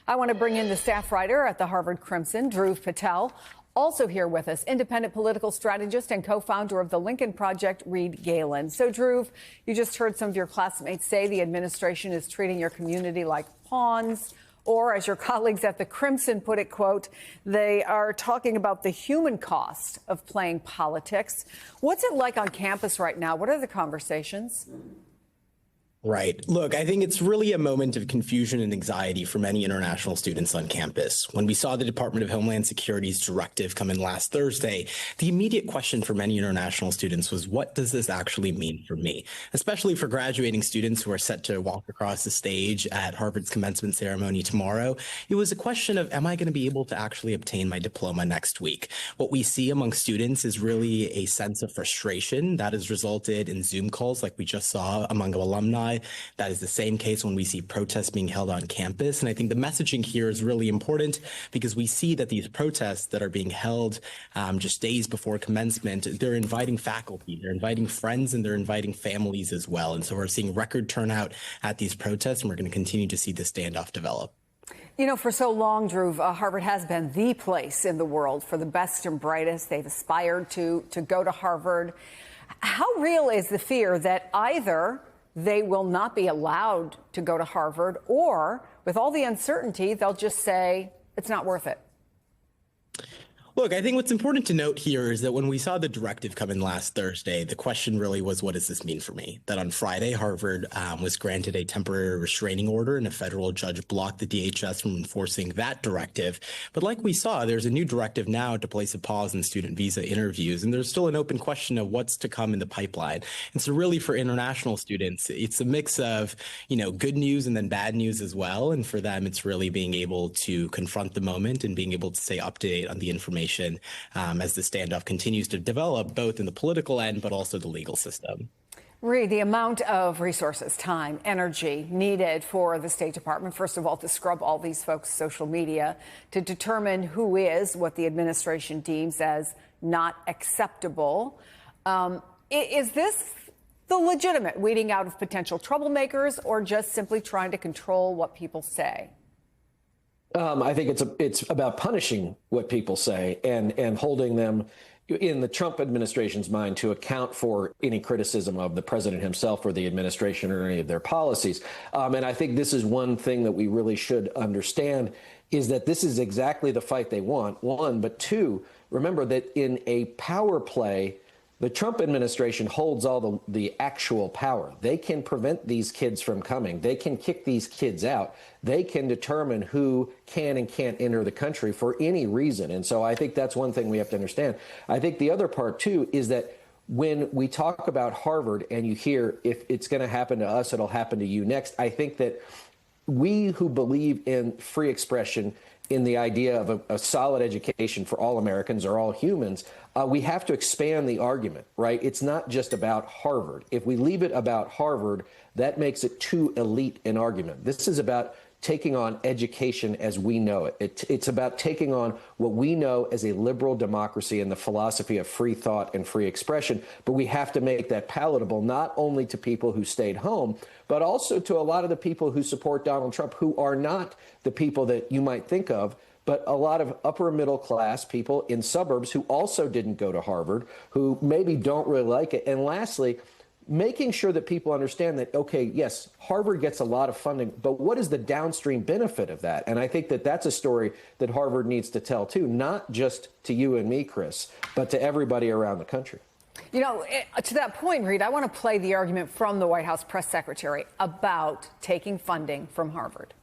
I want to bring in the staff writer at the Harvard Crimson, Dhruv Patel. Also here with us, independent political strategist and co-founder of the Lincoln Project, Reed Galen. So, Dhruv, you just heard some of your classmates say the administration is treating your community like pawns. Or, as your colleagues at the Crimson put it, quote, they are talking about the human cost of playing politics. What's it like on campus right now? What are the conversations? Right. Look, I think it's really a moment of confusion and anxiety for many international students on campus. When we saw the Department of Homeland Security's directive come in last Thursday, the immediate question for many international students was, what does this actually mean for me? Especially for graduating students who are set to walk across the stage at Harvard's commencement ceremony tomorrow. It was a question of, am I going to be able to actually obtain my diploma next week? What we see among students is really a sense of frustration that has resulted in Zoom calls like we just saw among alumni. That is the same case when we see protests being held on campus. And I think the messaging here is really important because we see that these protests that are being held just days before commencement, they're inviting faculty, they're inviting friends, and they're inviting families as well. And so we're seeing record turnout at these protests, and we're going to continue to see this standoff develop. You know, for so long, Dhruv, Harvard has been the place in the world for the best and brightest. They've aspired to go to Harvard. How real is the fear that either they will not be allowed to go to Harvard, or with all the uncertainty, they'll just say it's not worth it? Look, I think what's important to note here is that when we saw the directive come in last Thursday, the question really was, what does this mean for me? That on Friday, Harvard was granted a temporary restraining order and a federal judge blocked the DHS from enforcing that directive. But like we saw, there's a new directive now to place a pause in student visa interviews. And there's still an open question of what's to come in the pipeline. And so really for international students, it's a mix of, good news and then bad news as well. And for them, it's really being able to confront the moment and being able to stay up to date on the information as the standoff continues to develop, both in the political end, but also the legal system. Reed, the amount of resources, time, energy needed for the State Department, first of all, to scrub all these folks' social media, to determine who is what the administration deems as not acceptable. Is this the legitimate weeding out of potential troublemakers, or just simply trying to control what people say? I think it's about punishing what people say and holding them in the Trump administration's mind to account for any criticism of the president himself or the administration or any of their policies. And I think this is one thing that we really should understand, is that this is exactly the fight they want, one. But two, remember that in a power play, the Trump administration holds all the actual power. They can prevent these kids from coming. They can kick these kids out. They can determine who can and can't enter the country for any reason. And so I think that's one thing we have to understand. I think the other part, too, is that when we talk about Harvard and you hear, if it's going to happen to us, it'll happen to you next, I think that we who believe in free expression, in the idea of a solid education for all Americans or all humans, we have to expand the argument, right? It's not just about Harvard. If we leave it about Harvard, that makes it too elite an argument. This is about taking on education as we know it. It's about taking on what we know as a liberal democracy and the philosophy of free thought and free expression. But we have to make that palatable not only to people who stayed home, but also to a lot of the people who support Donald Trump, who are not the people that you might think of, but a lot of upper middle class people in suburbs who also didn't go to Harvard, who maybe don't really like it. And lastly, making sure that people understand that, okay, yes, Harvard gets a lot of funding, but what is the downstream benefit of that? And I think that that's a story that Harvard needs to tell, too, not just to you and me, Chris, but to everybody around the country. You know, to that point, Reed, I want to play the argument from the White House press secretary about taking funding from Harvard.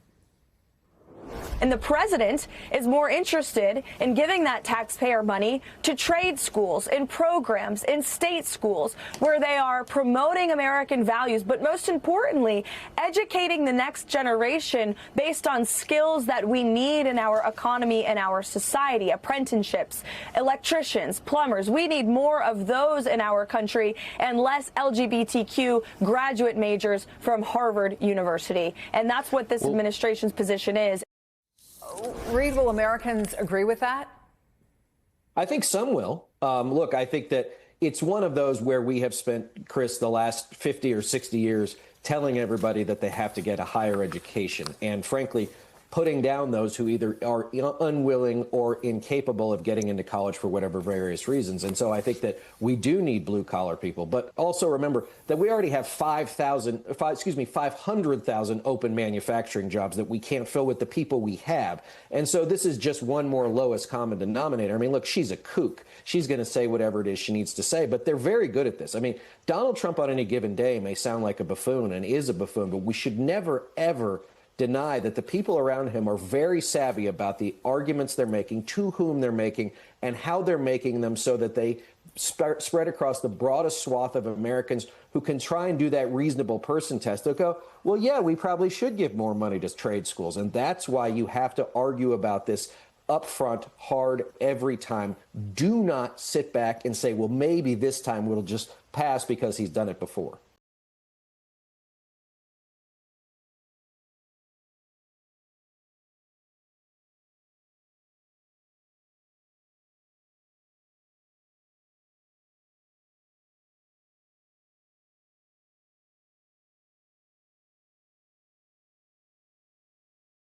And the president is more interested in giving that taxpayer money to trade schools and programs in state schools where they are promoting American values, but most importantly, educating the next generation based on skills that we need in our economy and our society. Apprenticeships, electricians, plumbers. We need more of those in our country and less LGBTQ graduate majors from Harvard University. And that's what this administration's position is. Reed, will Americans agree with that? I think some will. Look, I think that it's one of those where we have spent, Chris, the last 50 or 60 years telling everybody that they have to get a higher education. And frankly, putting down those who either are unwilling or incapable of getting into college for whatever various reasons. And so I think that we do need blue collar people. But also remember that we already have 500,000 open manufacturing jobs that we can't fill with the people we have. And so this is just one more lowest common denominator. I mean, look, she's a kook. She's going to say whatever it is she needs to say, but they're very good at this. I mean, Donald Trump on any given day may sound like a buffoon and is a buffoon, but we should never, ever deny that the people around him are very savvy about the arguments they're making, to whom they're making, and how they're making them so that they spread across the broadest swath of Americans who can try and do that reasonable person test. They'll go, well, yeah, we probably should give more money to trade schools. And that's why you have to argue about this upfront, hard, every time. Do not sit back and say, well, maybe this time we'll just pass because he's done it before.